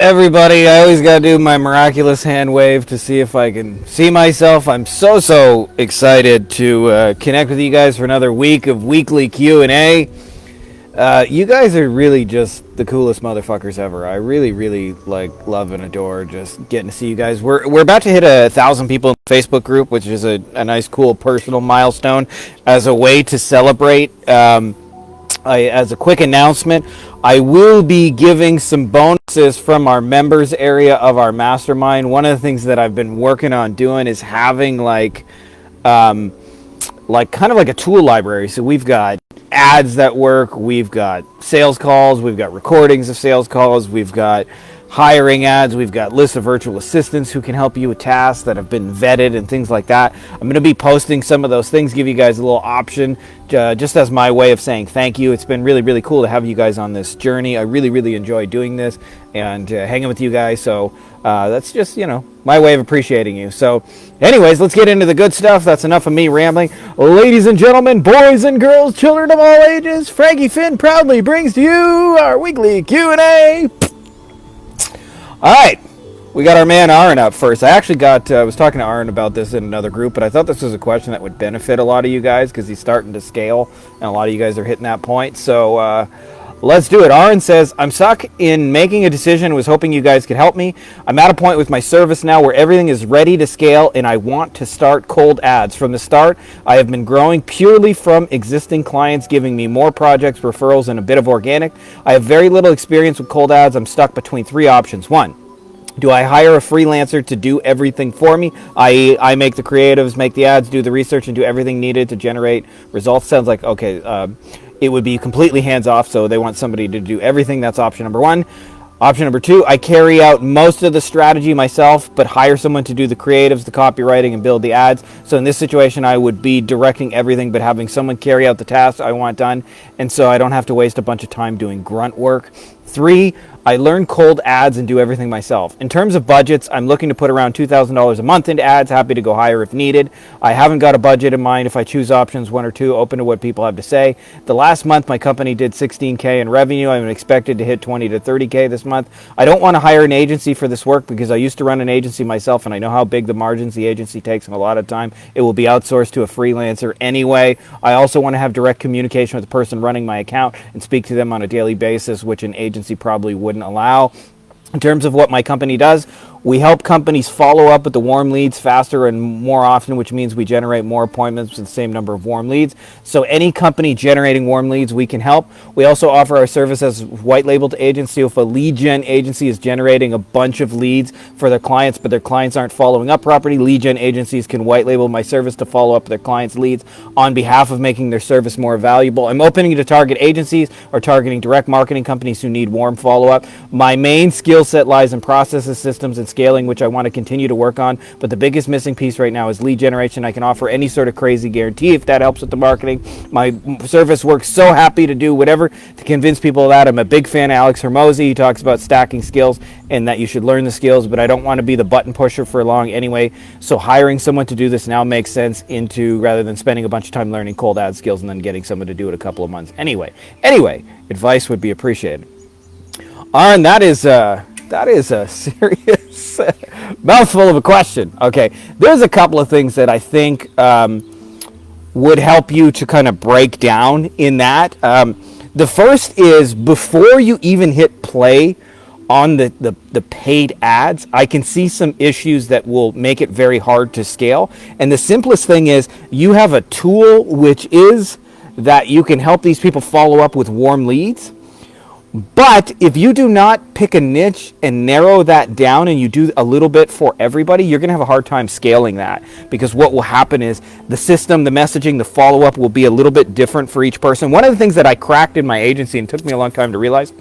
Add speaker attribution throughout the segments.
Speaker 1: everybody? I always got to do my miraculous hand wave to see if I can see myself. I'm so excited to connect with you guys for another week of weekly Q&A. You guys are really just the coolest motherfuckers ever. I really love and adore just getting to see you guys. We're about to hit 1,000 people in the Facebook group, which is a nice, cool personal milestone. As a way to celebrate, as a quick announcement, I will be giving some bonuses from our members area of our mastermind. One of the things that I've been working on doing is having like kind of like a tool library. So we've got ads that work, we've got sales calls, we've got recordings of sales calls, we've got hiring ads, we've got lists of virtual assistants who can help you with tasks that have been vetted and things like that. I'm going to be posting some of those things, give you guys a little option just as my way of saying thank you. It's been really cool to have you guys on this journey. I really enjoy doing this and hanging with you guys. So that's just, my way of appreciating you. So anyways, let's get into the good stuff. That's enough of me rambling. Ladies and gentlemen, boys and girls, children of all ages, Frankie Finn proudly brings to you our weekly Q&A. All right, we got our man Aaron up first. I actually was talking to Aaron about this in another group, but I thought this was a question that would benefit a lot of you guys because he's starting to scale, and a lot of you guys are hitting that point. So let's do it. Aaron says, I'm stuck in making a decision and was hoping you guys could help me. I'm at a point with my service now where everything is ready to scale, and I want to start cold ads. From the start, I have been growing purely from existing clients giving me more projects, referrals, and a bit of organic. I have very little experience with cold ads. I'm stuck between three options. One, do I hire a freelancer to do everything for me? I make the creatives, make the ads, do the research, and do everything needed to generate results. Sounds like, okay, it would be completely hands-off, so they want somebody to do everything. That's option number one. Option number two, I carry out most of the strategy myself, but hire someone to do the creatives, the copywriting, and build the ads. So in this situation, I would be directing everything, but having someone carry out the tasks I want done, and so I don't have to waste a bunch of time doing grunt work. Three, I learn cold ads and do everything myself. In terms of budgets, I'm looking to put around $2,000 a month into ads, happy to go higher if needed. I haven't got a budget in mind. If I choose options one or two, open to what people have to say. The last month, my company did $16K in revenue. I'm expected to hit $20 to $30K this month. I don't want to hire an agency for this work because I used to run an agency myself and I know how big the margins the agency takes, and a lot of time it will be outsourced to a freelancer anyway. I also want to have direct communication with the person running my account and speak to them on a daily basis, which an agency probably wouldn't allow. In terms of what my company does, we help companies follow up with the warm leads faster and more often, which means we generate more appointments with the same number of warm leads. So any company generating warm leads, we can help. We also offer our service as white labeled agency. If a lead gen agency is generating a bunch of leads for their clients, but their clients aren't following up properly, lead gen agencies can white label my service to follow up their clients' leads on behalf of making their service more valuable. I'm opening to target agencies or targeting direct marketing companies who need warm follow-up. My main skill set lies in processes, systems, and scaling, which I want to continue to work on, but the biggest missing piece right now is lead generation. I can offer any sort of crazy guarantee if that helps with the marketing. My service works, so happy to do whatever to convince people of that. I'm a big fan of Alex Hormozy. He talks about stacking skills and that you should learn the skills, but I don't want to be the button pusher for long anyway, so hiring someone to do this now makes sense rather than spending a bunch of time learning cold ad skills and then getting someone to do it a couple of months. Anyway, advice would be appreciated. Aaron, that is a serious mouthful of a question. Okay, there's a couple of things that I think would help you to kind of break down in that. The first is, before you even hit play on the paid ads, I can see some issues that will make it very hard to scale. And the simplest thing is, you have a tool which is that you can help these people follow up with warm leads. But if you do not pick a niche and narrow that down and you do a little bit for everybody, you're going to have a hard time scaling that, because what will happen is the system, the messaging, the follow-up will be a little bit different for each person. One of the things that I cracked in my agency, and took me a long time to realize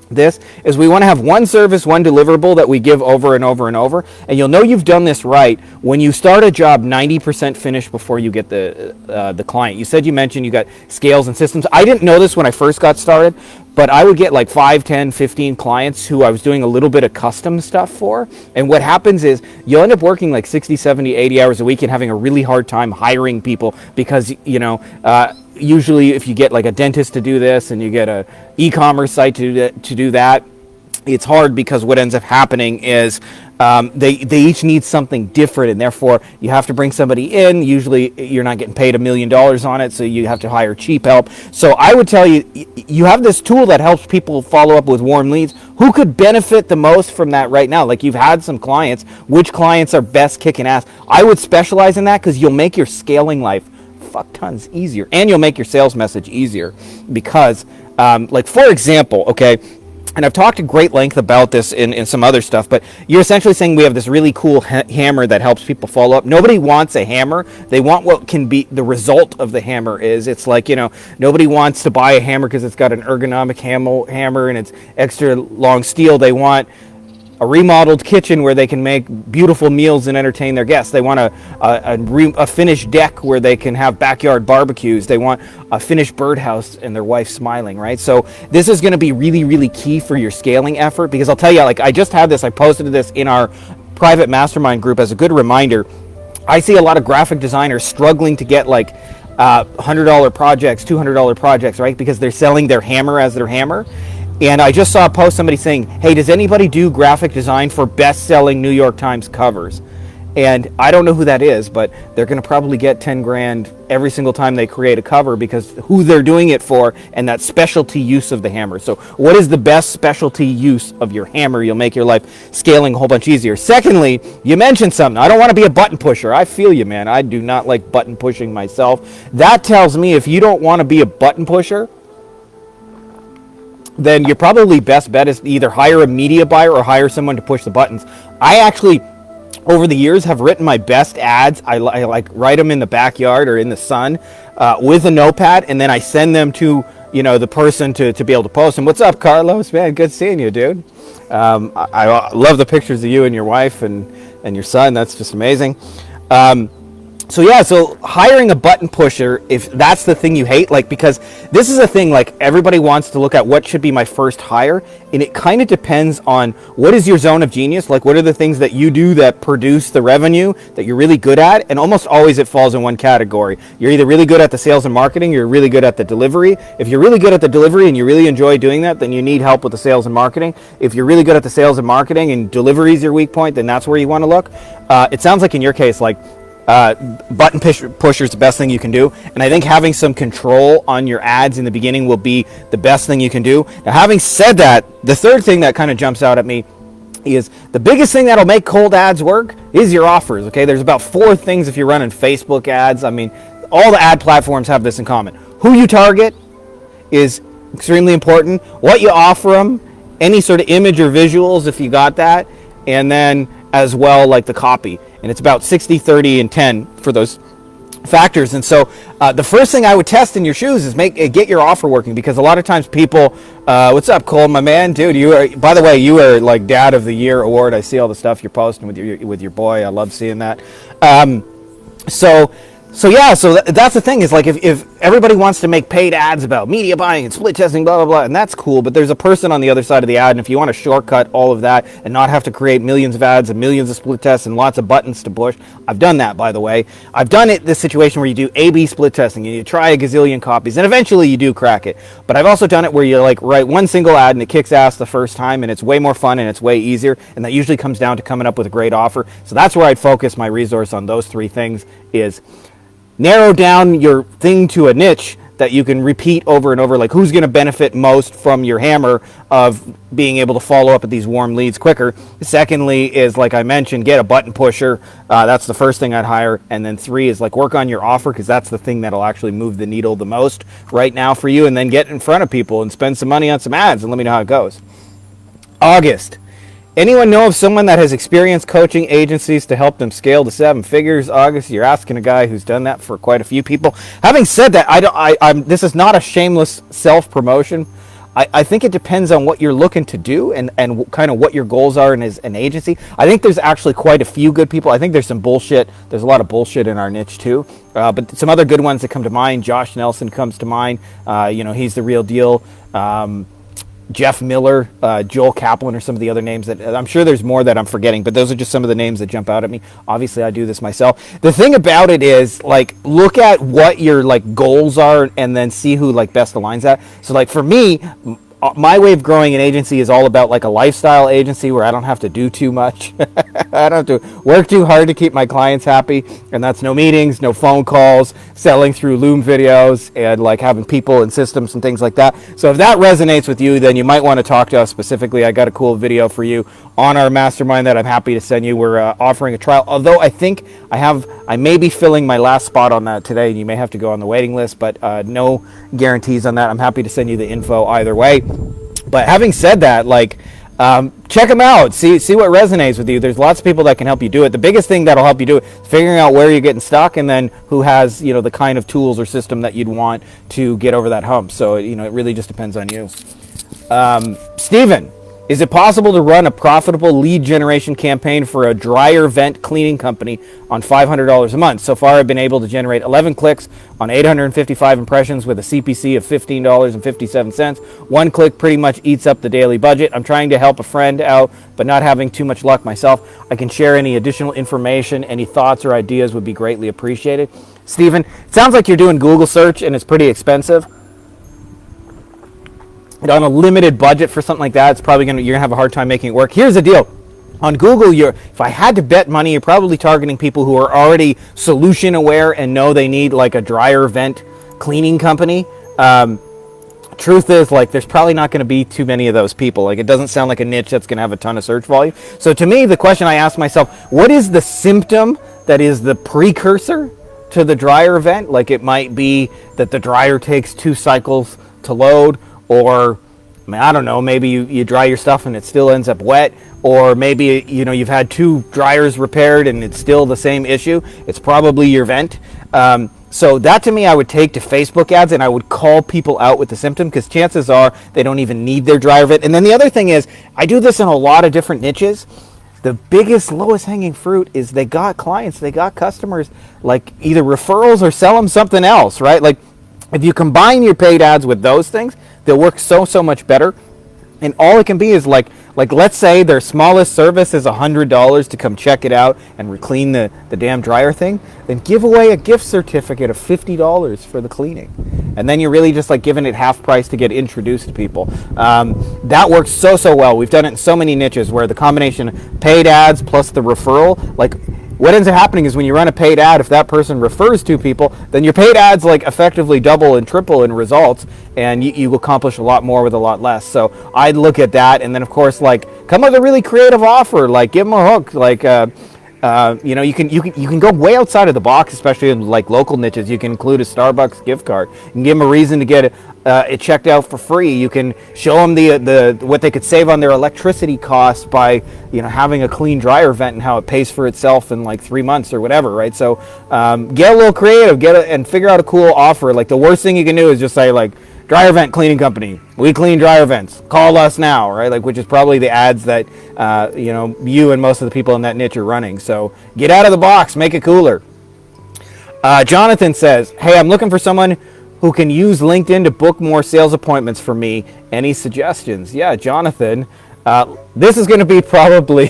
Speaker 1: this, is we want to have one service, one deliverable that we give over and over and over. And you'll know you've done this right when you start a job 90% finished before you get the client. You mentioned you got scales and systems. I didn't know this when I first got started, but I would get like 5, 10, 15 clients who I was doing a little bit of custom stuff for. And what happens is you'll end up working like 60, 70, 80 hours a week and having a really hard time hiring people because, usually if you get like a dentist to do this and you get a e-commerce site to do that, it's hard because what ends up happening is they each need something different, and therefore you have to bring somebody in. Usually you're not getting paid $1 million on it, so you have to hire cheap help. So I would tell you, you have this tool that helps people follow up with warm leads. Who could benefit the most from that right now? Like, you've had some clients. Which clients are best kicking ass? I would specialize in that because you'll make your scaling life fuck tons easier, and you'll make your sales message easier because, like, for example, okay, and I've talked at great length about this in some other stuff, but you're essentially saying we have this really cool hammer that helps people follow up. Nobody wants a hammer. They want what can be the result of the hammer is. It's like, nobody wants to buy a hammer because it's got an ergonomic hammer and it's extra long steel. They want a remodeled kitchen where they can make beautiful meals and entertain their guests. They want a finished deck where they can have backyard barbecues. They want a finished birdhouse and their wife smiling, right? So this is going to be really, really key for your scaling effort, because I'll tell you, like, I just had this, I posted this in our private mastermind group as a good reminder. I see a lot of graphic designers struggling to get like $100 projects, $200 projects, right? Because they're selling their hammer as their hammer. And I just saw a post, somebody saying, hey, does anybody do graphic design for best-selling New York Times covers? And I don't know who that is, but they're going to probably get 10 grand every single time they create a cover, because who they're doing it for and that specialty use of the hammer. So what is the best specialty use of your hammer? You'll make your life scaling a whole bunch easier. Secondly, you mentioned something. I don't want to be a button pusher. I feel you, man. I do not like button pushing myself. That tells me if you don't want to be a button pusher, then your probably best bet is to either hire a media buyer or hire someone to push the buttons. I actually, over the years, have written my best ads. I like write them in the backyard or in the sun with a notepad, and then I send them to the person to be able to post them. What's up, Carlos? Man, good seeing you, dude. I love the pictures of you and your wife and your son. That's just amazing. So hiring a button pusher, if that's the thing you hate, like, because this is a thing, like, everybody wants to look at what should be my first hire, and it kind of depends on what is your zone of genius, like, what are the things that you do that produce the revenue that you're really good at, and almost always it falls in one category. You're either really good at the sales and marketing, you're really good at the delivery. If you're really good at the delivery and you really enjoy doing that, then you need help with the sales and marketing. If you're really good at the sales and marketing and delivery is your weak point, then that's where you want to look. It sounds like in your case, like, button pusher is the best thing you can do, and I think having some control on your ads in the beginning will be the best thing you can do. Now, having said that, the third thing that kind of jumps out at me is the biggest thing that'll make cold ads work is your offers. Okay, there's about 4 things if you're running Facebook ads. I mean, all the ad platforms have this in common. Who you target is extremely important. What you offer them, any sort of image or visuals if you got that, and then as well, like, the copy. And it's about 60, 30, and 10 for those factors. And so the first thing I would test in your shoes is get your offer working, because a lot of times people, what's up, Cole, my man? Dude, by the way, you are like Dad of the Year award. I see all the stuff you're posting with your boy. I love seeing that. So that's the thing, is like, if everybody wants to make paid ads about media buying and split testing, blah, blah, blah, and that's cool, but there's a person on the other side of the ad, and if you want to shortcut all of that and not have to create millions of ads and millions of split tests and lots of buttons to push, I've done that, by the way. I've done this situation where you do A/B split testing and you try a gazillion copies, and eventually you do crack it. But I've also done it where you like write one single ad and it kicks ass the first time, and it's way more fun and it's way easier, and that usually comes down to coming up with a great offer. So that's where I'd focus my resource on those 3 things, is narrow down your thing to a niche that you can repeat over and over, like who's going to benefit most from your hammer of being able to follow up at these warm leads quicker. Secondly is, like I mentioned, get a button pusher. That's the first thing I'd hire. And then 3 is like work on your offer, because that's the thing that'll actually move the needle the most right now for you. And then get in front of people and spend some money on some ads, and let me know how it goes. August. Anyone know of someone that has experienced coaching agencies to help them scale to 7 figures? August, you're asking a guy who's done that for quite a few people. Having said that, this is not a shameless self-promotion. I think it depends on what you're looking to do and kind of what your goals are as an agency. I think there's actually quite a few good people. I think there's some bullshit. There's a lot of bullshit in our niche too. But some other good ones that come to mind. Josh Nelson comes to mind. He's the real deal. Jeff Miller, Joel Kaplan are some of the other names that I'm sure there's more that I'm forgetting, but those are just some of the names that jump out at me. Obviously, I do this myself. The thing about it is, like, look at what your like goals are and then see who like best aligns that. So like for me, my way of growing an agency is all about like a lifestyle agency where I don't have to do too much. I don't have to work too hard to keep my clients happy, and that's no meetings, no phone calls, selling through Loom videos, and like having people and systems and things like that. So if that resonates with you, then you might want to talk to us specifically. I got a cool video for you on our mastermind that I'm happy to send you. We're offering a trial, although I think I may be filling my last spot on that today, and you may have to go on the waiting list, but no guarantees on that. I'm happy to send you the info either way. But having said that, like, check them out, see what resonates with you. There's lots of people that can help you do it. The biggest thing that'll help you do it is figuring out where you're getting stuck, and then who has, you know, the kind of tools or system that you'd want to get over that hump. So, you know, it really just depends on you. Stephen, is it possible to run a profitable lead generation campaign for a dryer vent cleaning company on $500 a month? So far, I've been able to generate 11 clicks on 855 impressions with a CPC of $15.57. One click pretty much eats up the daily budget. I'm trying to help a friend out, but not having too much luck myself. I can share any additional information. Any thoughts or ideas would be greatly appreciated. Stephen, it sounds like you're doing Google search and it's pretty expensive. And on a limited budget for something like that, it's probably you're gonna have a hard time making it work. Here's the deal. On Google, if I had to bet money, you're probably targeting people who are already solution aware and know they need like a dryer vent cleaning company. Truth is, like, there's probably not going to be too many of those people. Like, it doesn't sound like a niche that's going to have a ton of search volume. So to me, the question I ask myself, what is the symptom that is the precursor to the dryer vent? Like, it might be that the dryer takes 2 cycles to load, or I mean, I don't know, maybe you dry your stuff and it still ends up wet, or maybe, you know, you've had 2 dryers repaired and it's still the same issue. It's probably your vent. So that, to me, I would take to Facebook ads, and I would call people out with the symptom, because chances are they don't even need their dryer vent. And then the other thing is, I do this in a lot of different niches. The biggest, lowest hanging fruit is they got clients, they got customers, like either referrals or sell them something else, right? Like, if you combine your paid ads with those things, they'll work so much better. And all it can be is like let's say their smallest service is $100 to come check it out and clean the damn dryer thing. Then give away a gift certificate of $50 for the cleaning. And then you're really just like giving it half price to get introduced to people. That works so well. We've done it in so many niches where the combination of paid ads plus the referral, like, what ends up happening is when you run a paid ad, if that person refers 2 people, then your paid ads like effectively double and triple in results, and you accomplish a lot more with a lot less. So I'd look at that, and then of course, like, come with a really creative offer, like give them a hook, like you know, you can go way outside of the box, especially in like local niches. You can include a Starbucks gift card. You can give them a reason to get it checked out for free. You can show them the what they could save on their electricity costs by, you know, having a clean dryer vent and how it pays for itself in like 3 months or whatever, right? So get a little creative, and figure out a cool offer. Like, the worst thing you can do is just say like, dryer vent cleaning company, we clean dryer vents, call us now, right? Like, which is probably the ads that you know, you and most of the people in that niche are running. So get out of the box, make it cooler. Jonathan says, hey, I'm looking for someone who can use LinkedIn to book more sales appointments for me. Any suggestions? Yeah, Jonathan, this is going to be probably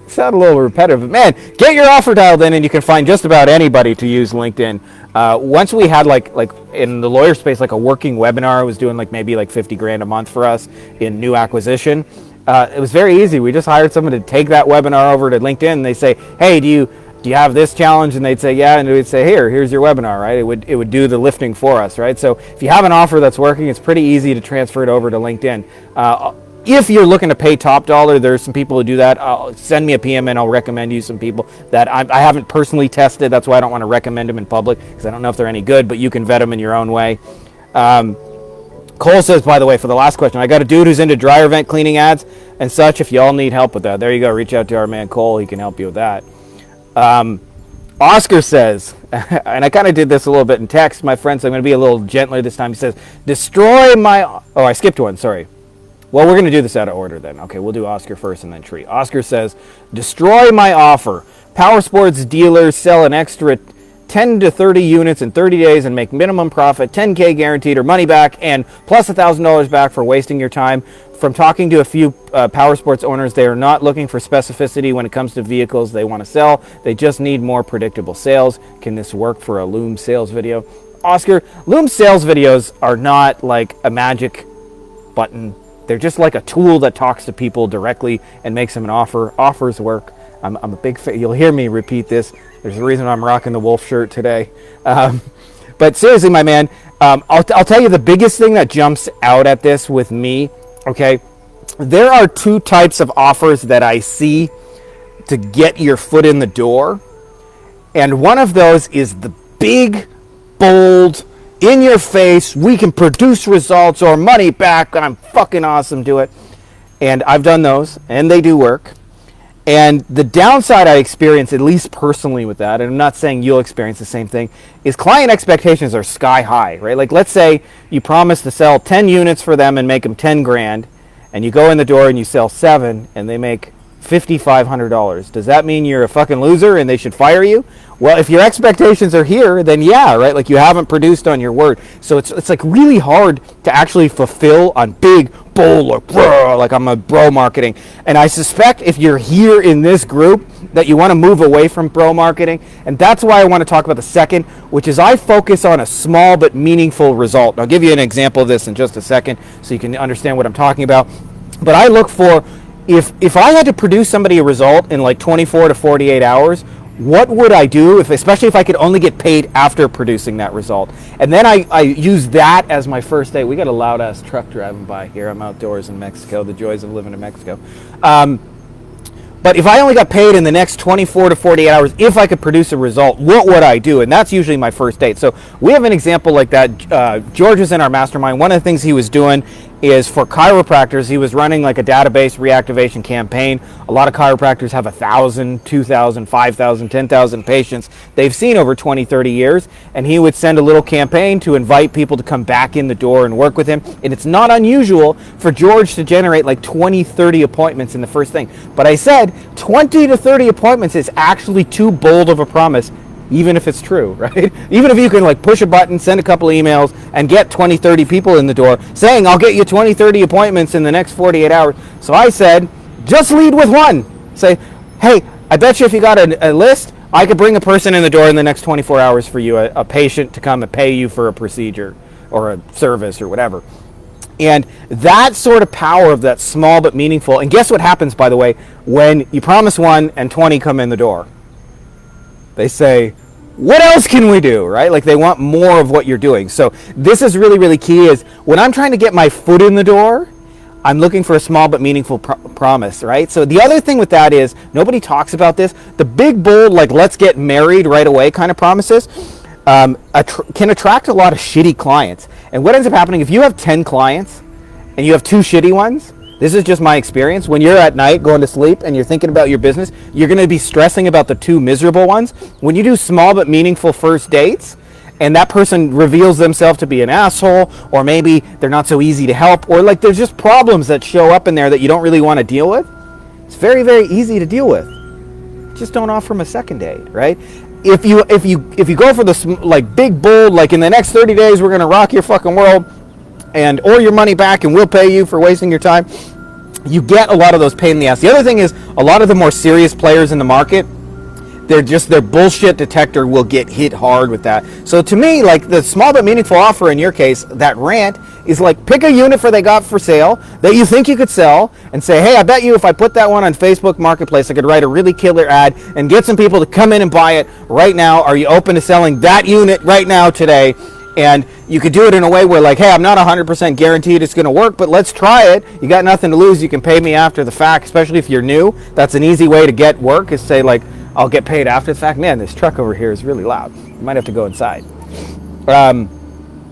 Speaker 1: sound a little repetitive, but man, get your offer dialed in and you can find just about anybody to use LinkedIn. Once we had like in the lawyer space, like a working webinar, it was doing like maybe like 50 grand a month for us in new acquisition. It was very easy. We just hired someone to take that webinar over to LinkedIn, and they say, hey, do you have this challenge? And they'd say, yeah. And we'd say, here's your webinar, right? It would do the lifting for us, right? So if you have an offer that's working, it's pretty easy to transfer it over to LinkedIn. If you're looking to pay top dollar, there's some people who do that. Send me a PM and I'll recommend you some people that I haven't personally tested. That's why I don't want to recommend them in public, because I don't know if they're any good, but you can vet them in your own way. Cole says, by the way, for the last question, I got a dude who's into dryer vent cleaning ads and such. If y'all need help with that, there you go. Reach out to our man Cole. He can help you with that. Oscar says, and I kind of did this a little bit in text, my friend, so I'm going to be a little gentler this time. He says, destroy my... Oh, I skipped one. Sorry. Well, we're going to do this out of order then. Okay, we'll do Oscar first and then Tree. Oscar says, destroy my offer. Power sports dealers sell an extra 10 to 30 units in 30 days and make minimum profit, $10K guaranteed or money back, and plus $1,000 back for wasting your time. From talking to a few power sports owners, they are not looking for specificity when it comes to vehicles they want to sell. They just need more predictable sales. Can this work for a Loom sales video? Oscar, Loom sales videos are not like a magic button. They're just like a tool that talks to people directly and makes them an offer. Offers work. I'm a big fan. You'll hear me repeat this. There's a reason I'm rocking the wolf shirt today. But seriously, my man, I'll tell you the biggest thing that jumps out at this with me, okay? There are two types of offers that I see to get your foot in the door. And one of those is the big, bold, in your face, we can produce results or money back, I'm fucking awesome, do it. And I've done those, and they do work. And the downside I experience, at least personally with that, and I'm not saying you'll experience the same thing, is client expectations are sky high, right? Like, let's say you promise to sell 10 units for them and make them 10 grand, and you go in the door and you sell 7 and they make $5,500. Does that mean you're a fucking loser and they should fire you? Well, if your expectations are here, then yeah, right? Like, you haven't produced on your word. So it's like really hard to actually fulfill on big, bold, or bro, like I'm a bro marketing. And I suspect if you're here in this group that you want to move away from bro marketing. And that's why I want to talk about the second, which is I focus on a small but meaningful result. I'll give you an example of this in just a second so you can understand what I'm talking about. But I look for, if I had to produce somebody a result in like 24 to 48 hours, what would I do, especially if I could only get paid after producing that result? And then I use that as my first day. We got a loud-ass truck driving by here. I'm outdoors in Mexico, the joys of living in Mexico. But if I only got paid in the next 24 to 48 hours, if I could produce a result, what would I do? And that's usually my first date. So we have an example like that. George is in our mastermind. One of the things he was doing is for chiropractors, he was running like a database reactivation campaign. A lot of chiropractors have 1,000, 2,000, 5,000, 10,000 patients they've seen over 20, 30 years. And he would send a little campaign to invite people to come back in the door and work with him. And it's not unusual for George to generate like 20, 30 appointments in the first thing. But I said 20 to 30 appointments is actually too bold of a promise, even if it's true, right? Even if you can like push a button, send a couple emails, and get 20, 30 people in the door saying, I'll get you 20, 30 appointments in the next 48 hours. So I said, just lead with one. Say, hey, I bet you if you got a list, I could bring a person in the door in the next 24 hours for you, a patient to come and pay you for a procedure or a service or whatever. And that sort of power of that small but meaningful, and guess what happens, by the way, when you promise one and 20 come in the door? They say, what else can we do, right? Like, they want more of what you're doing. So this is really, really key, is when I'm trying to get my foot in the door, I'm looking for a small but meaningful promise, right? So the other thing with that is, nobody talks about this, the big, bold, like, let's get married right away kind of promises can attract a lot of shitty clients. And what ends up happening, if you have 10 clients and you have 2 shitty ones, this is just my experience, when you're at night going to sleep and you're thinking about your business, you're going to be stressing about the 2 miserable ones. When you do small but meaningful first dates, and that person reveals themselves to be an asshole, or maybe they're not so easy to help, or like there's just problems that show up in there that you don't really want to deal with, it's very, very easy to deal with. Just don't offer them a second date, right? If you go for this like big, bold, like in the next 30 days we're going to rock your fucking world, and or your money back and we'll pay you for wasting your time, you get a lot of those pain in the ass. The other thing is, a lot of the more serious players in the market, their bullshit detector will get hit hard with that. So to me, like, the small but meaningful offer in your case, that rant, is like, pick a unit they got for sale that you think you could sell, and say, hey, I bet you if I put that one on Facebook Marketplace, I could write a really killer ad and get some people to come in and buy it right now. Are you open to selling that unit right now today? And you could do it in a way where, like, hey, I'm not 100% guaranteed it's going to work, but let's try it. You got nothing to lose. You can pay me after the fact, especially if you're new. That's an easy way to get work, is say, like, I'll get paid after the fact. Man, this truck over here is really loud. You might have to go inside.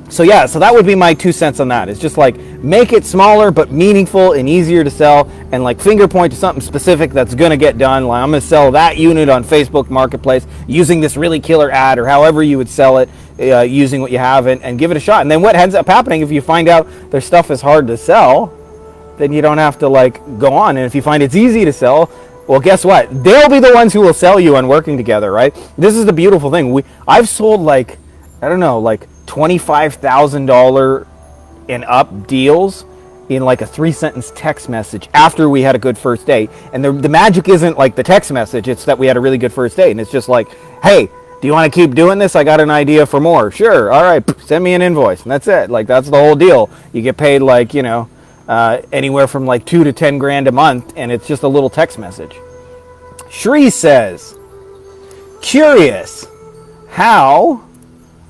Speaker 1: So that would be my 2 cents on that. It's just like, make it smaller but meaningful and easier to sell, and like finger point to something specific that's going to get done. Like, I'm going to sell that unit on Facebook Marketplace using this really killer ad, or however you would sell it, using what you have, and give it a shot. And then what ends up happening, if you find out their stuff is hard to sell, then you don't have to like go on. And if you find it's easy to sell, well, guess what? They'll be the ones who will sell you on working together, right? This is the beautiful thing. I've sold like, I don't know, like $25,000 and up deals in like a 3-sentence text message after we had a good first date. And the magic isn't like the text message, it's that we had a really good first date. And it's just like, hey, do you want to keep doing this? I got an idea for more. Sure. All right. Send me an invoice. And that's it. Like, that's the whole deal. You get paid like, anywhere from like 2 to 10 grand a month, and it's just a little text message. Shri says, curious how,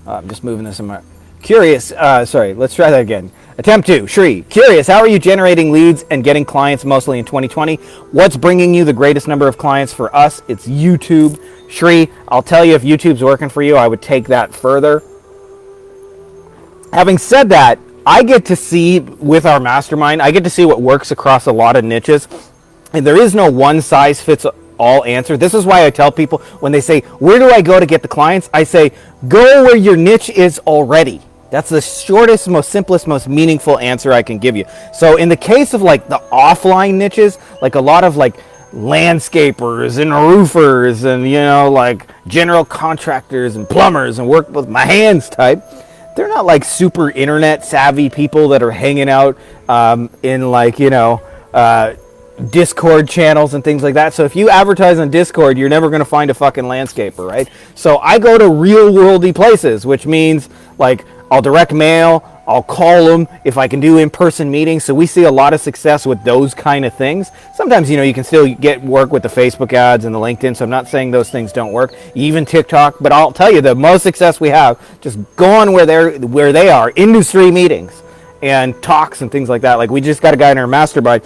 Speaker 1: I'm just moving this in my, curious, sorry, let's try that again. Attempt 2, Shri, curious, how are you generating leads and getting clients mostly in 2020? What's bringing you the greatest number of clients? For us, it's YouTube. Shri, I'll tell you, if YouTube's working for you, I would take that further. Having said that, I get to see with our mastermind, I get to see what works across a lot of niches. And there is no one size fits all answer. This is why I tell people when they say, where do I go to get the clients? I say, go where your niche is already. That's the shortest, most simplest, most meaningful answer I can give you. So in the case of like the offline niches, like a lot of like landscapers and roofers and, you know, like general contractors and plumbers and work with my hands type, they're not like super internet savvy people that are hanging out in like, you know, Discord channels and things like that. So if you advertise on Discord, you're never going to find a fucking landscaper, right? So I go to real worldy places, which means like I'll direct mail, I'll call them if I can do in-person meetings. So we see a lot of success with those kind of things. Sometimes, you know, you can still get work with the Facebook ads and the LinkedIn. So I'm not saying those things don't work, even TikTok. But I'll tell you, the most success we have, just going where they are, industry meetings and talks and things like that. Like we just got a guy in our mastermind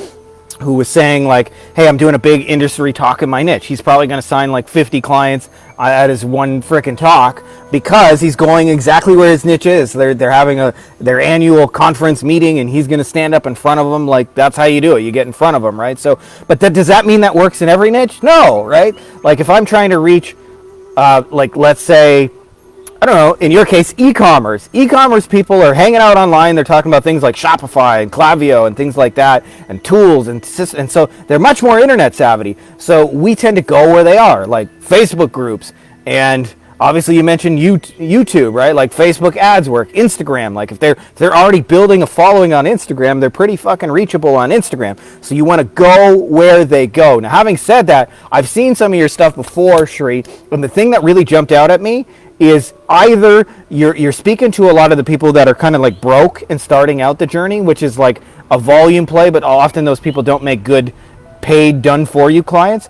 Speaker 1: who was saying like, hey, I'm doing a big industry talk in my niche. He's probably going to sign like 50 clients at his one frickin' talk because he's going exactly where his niche is. They're having their annual conference meeting and he's going to stand up in front of them. Like that's how you do it. You get in front of them, right? So, but does that mean that works in every niche? No, right? Like if I'm trying to reach, like let's say, I don't know, in your case, e-commerce. E-commerce people are hanging out online. They're talking about things like Shopify and Klaviyo and things like that and tools. And so they're much more internet savvy. So we tend to go where they are, like Facebook groups. And obviously you mentioned YouTube, right? Like Facebook ads work, Instagram. Like if they're already building a following on Instagram, they're pretty fucking reachable on Instagram. So you want to go where they go. Now, having said that, I've seen some of your stuff before, Shri. And the thing that really jumped out at me is either you're speaking to a lot of the people that are kind of like broke and starting out the journey, which is like a volume play, but often those people don't make good paid done for you clients.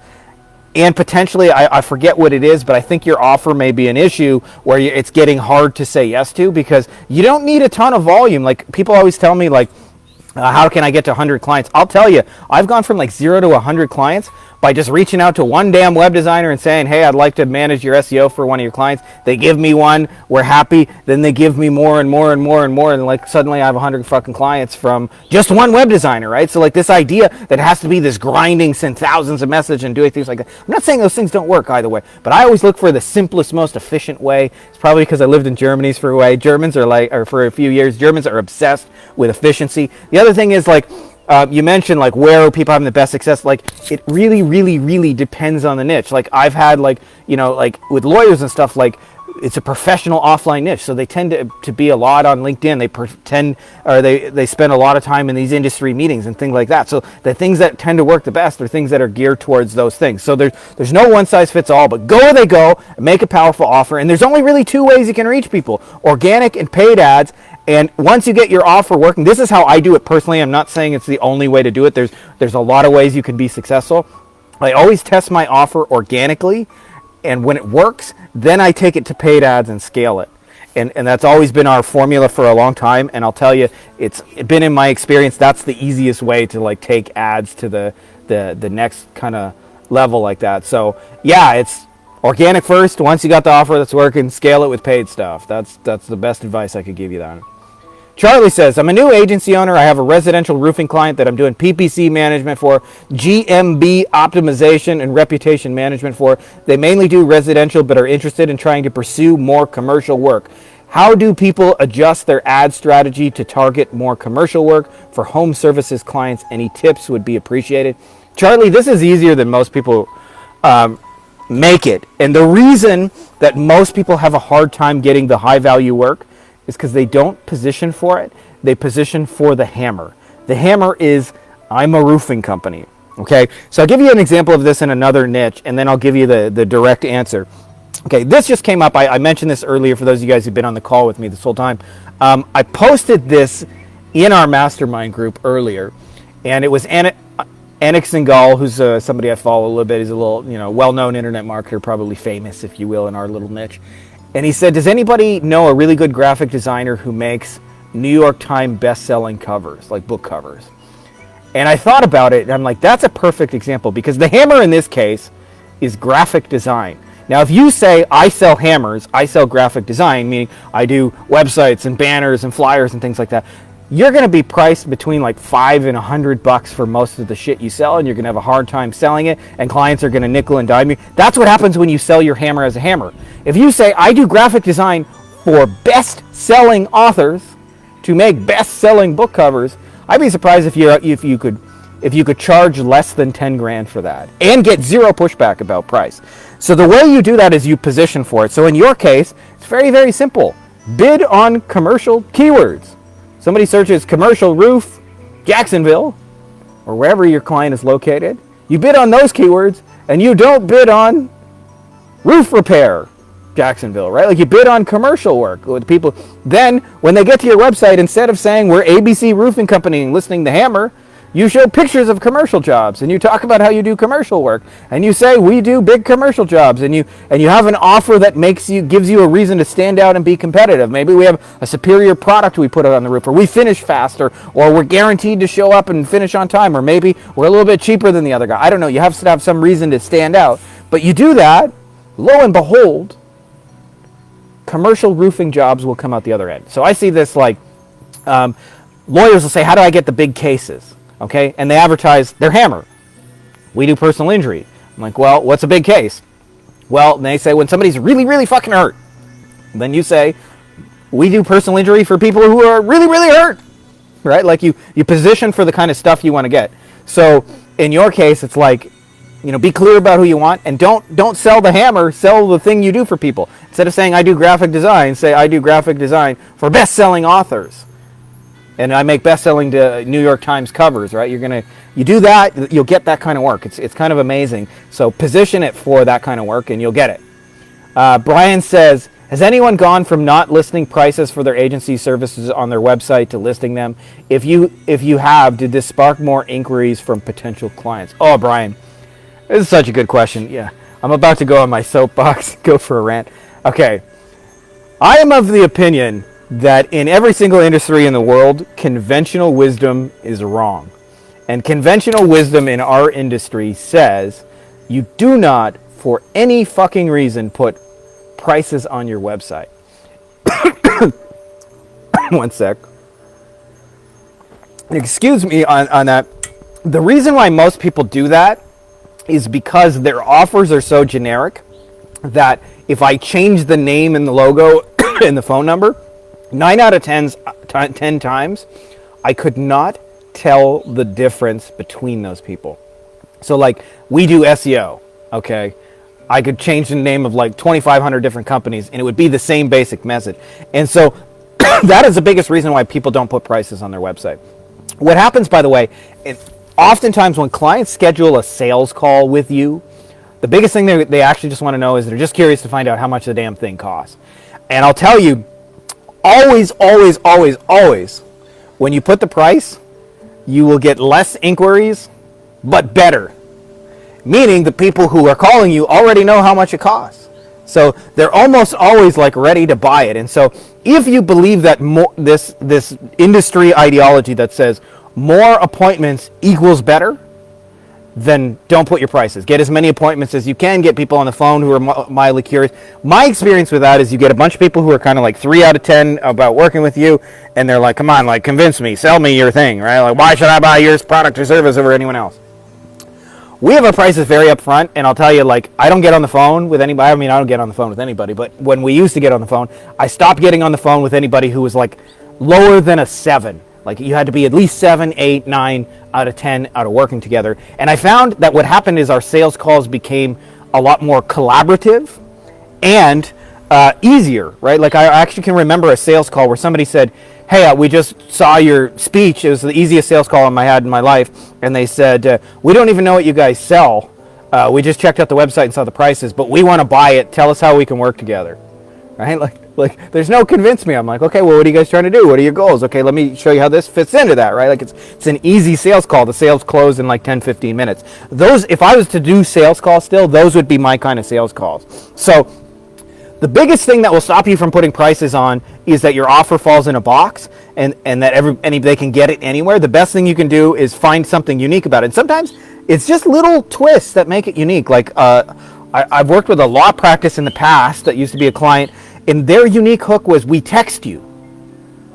Speaker 1: And potentially, I forget what it is, but I think your offer may be an issue where it's getting hard to say yes to because you don't need a ton of volume. Like people always tell me like, how can I get to 100 clients? I'll tell you, I've gone from like 0 to 100 clients by just reaching out to one damn web designer and saying, hey, I'd like to manage your SEO for one of your clients. They give me one, we're happy. Then they give me more and more and more and more. And like suddenly I have 100 fucking clients from just one web designer, right? So like this idea that it has to be this grinding, send thousands of messages and doing things like that. I'm not saying those things don't work either way, but I always look for the simplest, most efficient way. It's probably because I lived in Germany for a way. Germans are like, or for a few years, Germans are obsessed with efficiency. The other thing is like, you mentioned like where are people having the best success. Like it really, really, really depends on the niche. Like I've had like, you know, like with lawyers and stuff, like it's a professional offline niche. So they tend to be a lot on LinkedIn. They spend a lot of time in these industry meetings and things like that. So the things that tend to work the best are things that are geared towards those things. So there's no one size fits all, but go where they go and make a powerful offer. And there's only really two ways you can reach people: organic and paid ads. And once you get your offer working, this is how I do it personally. I'm not saying it's the only way to do it. There's a lot of ways you can be successful. I always test my offer organically, and when it works, then I take it to paid ads and scale it. And that's always been our formula for a long time. And I'll tell you, it's been in my experience, that's the easiest way to like take ads to the next kind of level like that. So yeah, it's organic first. Once you got the offer that's working, scale it with paid stuff. That's the best advice I could give you then. Charlie says, I'm a new agency owner. I have a residential roofing client that I'm doing PPC management for, GMB optimization and reputation management for. They mainly do residential but are interested in trying to pursue more commercial work. How do people adjust their ad strategy to target more commercial work for home services clients? Any tips would be appreciated. Charlie, this is easier than most people make it. And the reason that most people have a hard time getting the high value work is because they don't position for it. They position for the hammer. The hammer is, I'm a roofing company. Okay, so I'll give you an example of this in another niche, and then I'll give you the direct answer. Okay, this just came up. I mentioned this earlier for those of you guys who've been on the call with me this whole time. I posted this in our mastermind group earlier, and it was Anik Singhal, who's somebody I follow a little bit. He's a little, well-known internet marketer, probably famous, if you will, in our little niche. And he said, does anybody know a really good graphic designer who makes New York Times best-selling covers, like book covers? And I thought about it, and I'm like, that's a perfect example, because the hammer in this case is graphic design. Now, if you say, I sell hammers, I sell graphic design, meaning I do websites and banners and flyers and things like that, you're going to be priced between like $5 and $100 for most of the shit you sell, and you're going to have a hard time selling it, and clients are going to nickel and dime you. That's what happens when you sell your hammer as a hammer. If you say, I do graphic design for best-selling authors to make best-selling book covers, I'd be surprised if you could charge less than 10 grand for that and get zero pushback about price. So the way you do that is you position for it. So in your case, it's very, very simple. Bid on commercial keywords. Somebody searches commercial roof, Jacksonville, or wherever your client is located. You bid on those keywords, and you don't bid on roof repair, Jacksonville, right? Like, you bid on commercial work with people. Then when they get to your website, instead of saying we're ABC Roofing Company and listing the hammer, you show pictures of commercial jobs, and you talk about how you do commercial work, and you say we do big commercial jobs, and you have an offer that gives you a reason to stand out and be competitive. Maybe we have a superior product we put out on the roof, or we finish faster, or we're guaranteed to show up and finish on time, or maybe we're a little bit cheaper than the other guy. I don't know. You have to have some reason to stand out, but you do that, lo and behold, commercial roofing jobs will come out the other end. So I see this like lawyers will say, how do I get the big cases? Okay, and they advertise their hammer. We do personal injury. I'm like, well, what's a big case? Well, they say when somebody's really, really fucking hurt. Then you say, we do personal injury for people who are really, really hurt. Right? Like you position for the kind of stuff you want to get. So in your case, it's like, be clear about who you want, and don't sell the hammer, sell the thing you do for people. Instead of saying I do graphic design, say I do graphic design for best-selling authors. And I make best-selling New York Times covers, right? You do that, you'll get that kind of work. It's kind of amazing. So position it for that kind of work, and you'll get it. Brian says, has anyone gone from not listing prices for their agency services on their website to listing them? If you have, did this spark more inquiries from potential clients? Oh, Brian, this is such a good question. Yeah, I'm about to go on my soapbox, go for a rant. Okay, I am of the opinion that in every single industry in the world, conventional wisdom is wrong. And conventional wisdom in our industry says you do not, for any fucking reason, put prices on your website. One sec. Excuse me on that. The reason why most people do that is because their offers are so generic that if I change the name and the logo and the phone number, 9 out of 10 times, I could not tell the difference between those people. So like, we do SEO, okay? I could change the name of like 2,500 different companies, and it would be the same basic message. And so that is the biggest reason why people don't put prices on their website. What happens, by the way, oftentimes when clients schedule a sales call with you, the biggest thing they actually just want to know is they're just curious to find out how much the damn thing costs. And I'll tell you, always, always, always, always, when you put the price, you will get less inquiries, but better. Meaning the people who are calling you already know how much it costs. So they're almost always like ready to buy it. And so if you believe that this industry ideology that says more appointments equals better, then don't put your prices. Get as many appointments as you can. Get people on the phone who are mildly curious. My experience with that is you get a bunch of people who are kind of like 3 out of 10 about working with you, and they're like, come on, like, convince me, sell me your thing, right? Like, why should I buy your product or service over anyone else? We have our prices very upfront, and I'll tell you, like, I don't get on the phone with anybody. I mean, I don't get on the phone with anybody, but when we used to get on the phone, I stopped getting on the phone with anybody who was like lower than a 7. Like, you had to be at least 7, 8, 9 out of 10 out of working together. And I found that what happened is our sales calls became a lot more collaborative and easier, right? Like, I actually can remember a sales call where somebody said, hey, we just saw your speech. It was the easiest sales call I had in my life. And they said, we don't even know what you guys sell. We just checked out the website and saw the prices, but we want to buy it. Tell us how we can work together, right? Like, Like, there's no convince me. I'm like, okay, well, what are you guys trying to do? What are your goals? Okay, let me show you how this fits into that, right? Like, it's an easy sales call. The sales close in like 10, 15 minutes. Those, if I was to do sales calls still, those would be my kind of sales calls. So the biggest thing that will stop you from putting prices on is that your offer falls in a box and that they can get it anywhere. The best thing you can do is find something unique about it. And sometimes it's just little twists that make it unique. Like, I've worked with a law practice in the past that used to be a client, and their unique hook was, we text you,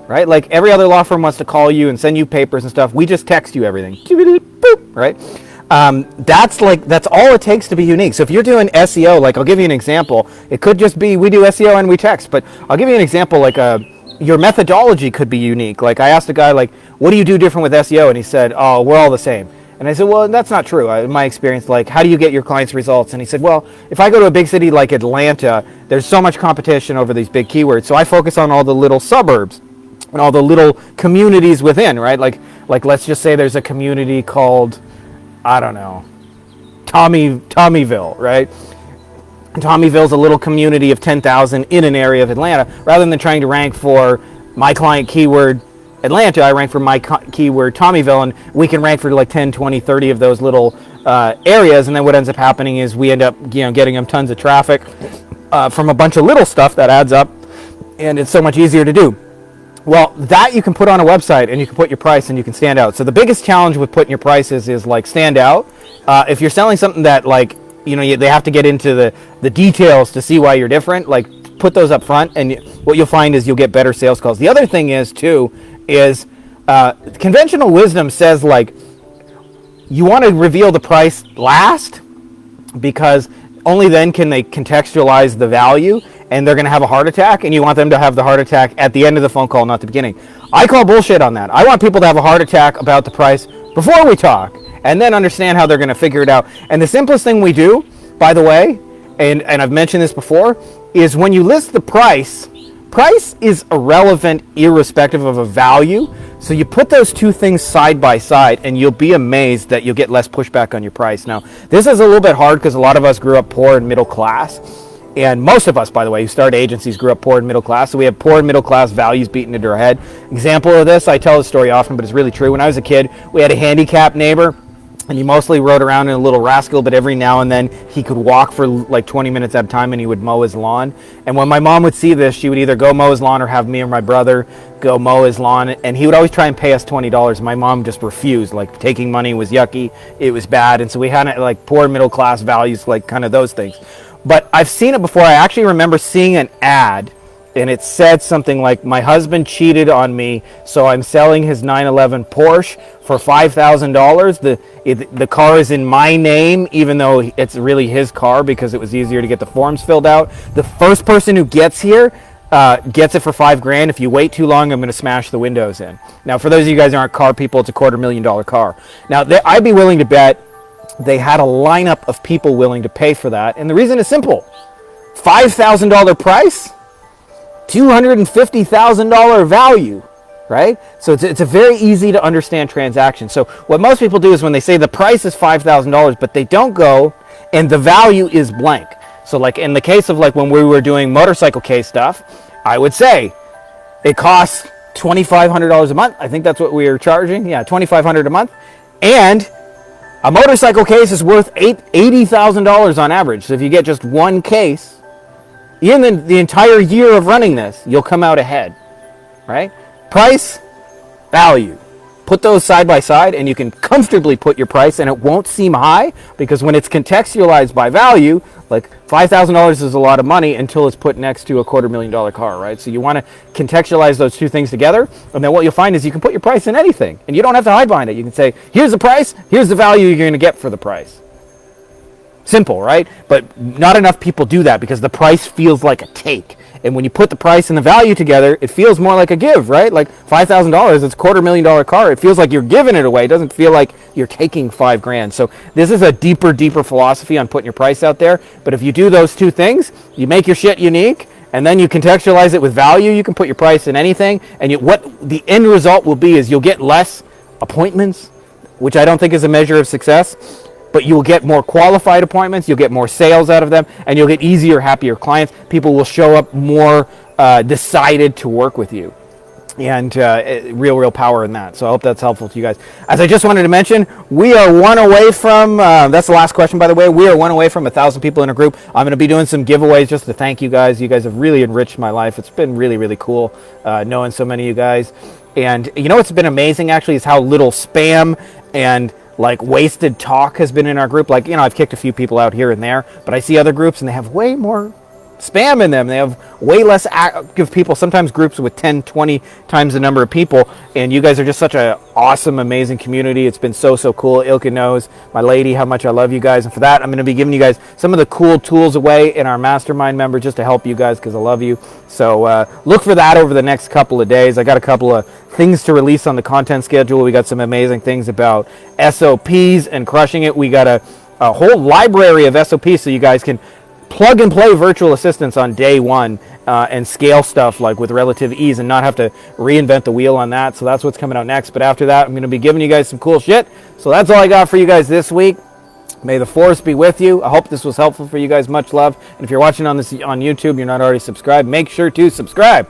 Speaker 1: right? Like every other law firm wants to call you and send you papers and stuff. We just text you everything, boop, right? That's all it takes to be unique. So if you're doing SEO, like, I'll give you an example. It could just be, we do SEO and we text, but I'll give you an example. Like, your methodology could be unique. Like, I asked a guy, like, what do you do different with SEO? And he said, oh, we're all the same. And I said, well, that's not true. In my experience, like, how do you get your clients' results? And he said, well, if I go to a big city like Atlanta, there's so much competition over these big keywords. So I focus on all the little suburbs and all the little communities within, right? Like let's just say there's a community called, I don't know, Tommyville, right? And Tommyville's a little community of 10,000 in an area of Atlanta. Rather than trying to rank for my client keyword Atlanta, I rank for my keyword Tommyville, and we can rank for like 10, 20, 30 of those little areas, and then what ends up happening is we end up getting them tons of traffic from a bunch of little stuff that adds up, and it's so much easier to do. Well, that you can put on a website, and you can put your price, and you can stand out. So the biggest challenge with putting your prices is like stand out. If you're selling something that, like, they have to get into the details to see why you're different, like, put those up front, and what you'll find is you'll get better sales calls. The other thing is conventional wisdom says, like, you want to reveal the price last because only then can they contextualize the value, and they're going to have a heart attack, and you want them to have the heart attack at the end of the phone call, not the beginning. I call bullshit on that. I want people to have a heart attack about the price before we talk, and then understand how they're going to figure it out. And the simplest thing we do, by the way, and I've mentioned this before, is when you list the price is irrelevant irrespective of a value. So you put those two things side by side, and you'll be amazed that you'll get less pushback on your price. Now, this is a little bit hard because a lot of us grew up poor and middle class. And most of us, by the way, who start agencies grew up poor and middle class. So we have poor and middle class values beaten into our head. Example of this, I tell this story often, but it's really true. When I was a kid, we had a handicapped neighbor, and he mostly rode around in a little rascal, but every now and then he could walk for like 20 minutes at a time, and he would mow his lawn. And when my mom would see this, she would either go mow his lawn or have me or my brother go mow his lawn. And he would always try and pay us $20. My mom just refused. Like, taking money was yucky. It was bad. And so we had like poor middle class values, like kind of those things. But I've seen it before. I actually remember seeing an ad, and it said something like, my husband cheated on me, so I'm selling his 911 Porsche for $5,000. The car is in my name, even though it's really his car because it was easier to get the forms filled out. The first person who gets here gets it for $5,000. If you wait too long, I'm going to smash the windows in. Now, for those of you guys who aren't car people, it's a $250,000 car. Now, I'd be willing to bet they had a lineup of people willing to pay for that, and the reason is simple. $5,000 price, $250,000 value, right? So it's a very easy to understand transaction. So what most people do is when they say the price is $5,000, but they don't go, and the value is blank. So like in the case of like when we were doing motorcycle case stuff, I would say it costs $2,500 a month. I think that's what we were charging. Yeah, $2,500 a month. And a motorcycle case is worth $80,000 on average. So if you get just one case, in the entire year of running this, you'll come out ahead, right? Price, value. Put those side by side, and you can comfortably put your price, and it won't seem high, because when it's contextualized by value, like $5,000 is a lot of money until it's put next to a $250,000 car, right? So you want to contextualize those two things together, and then what you'll find is you can put your price in anything, and you don't have to hide behind it. You can say, here's the price, here's the value you're going to get for the price. Simple, right? But not enough people do that because the price feels like a take. And when you put the price and the value together, it feels more like a give, right? Like $5,000, it's a $250,000 car. It feels like you're giving it away. It doesn't feel like you're taking $5,000. So this is a deeper philosoophy on putting your price out there. But if you do those two things, you make your shit unique, and then you contextualize it with value, you can put your price in anything. And what the end result will be is you'll get less appointments, which I don't think is a measure of success. but you'll get more qualified appointments, you'll get more sales out of them, and you'll get easier, happier clients. People will show up more decided to work with you. And real power in that. So I hope that's helpful to you guys. As I just wanted to mention, we are one away from, that's the last question, by the way, we are one away from 1,000 people in a group. I'm going to be doing some giveaways just to thank you guys. You guys have really enriched my life. It's been really cool knowing so many of you guys. And you know what's been amazing actually is how little spam and like wasted talk has been in our group. Like, you know, I've kicked a few people out here and there, but I see other groups and they have way more spam in them. They have way less active people, sometimes groups with 10, 20 times the number of people, and you guys are just such an awesome, amazing community. It's been so cool. Ilka knows, my lady, how much I love you guys, and for that, I'm going to be giving you guys some of the cool tools away in our mastermind member just to help you guys because I love you. So look for that over the next couple of days. I got a couple of things to release on the content schedule. We got some amazing things about SOPs and crushing it. We got a whole library of SOPs so you guys can plug and play virtual assistants on day one and scale stuff like with relative ease and not have to reinvent the wheel on that. So that's what's coming out next. But after that, I'm going to be giving you guys some cool shit. So that's all I got for you guys this week. May the force be with you. I hope this was helpful for you guys. Much love. And if you're watching on YouTube, you're not already subscribed, make sure to subscribe.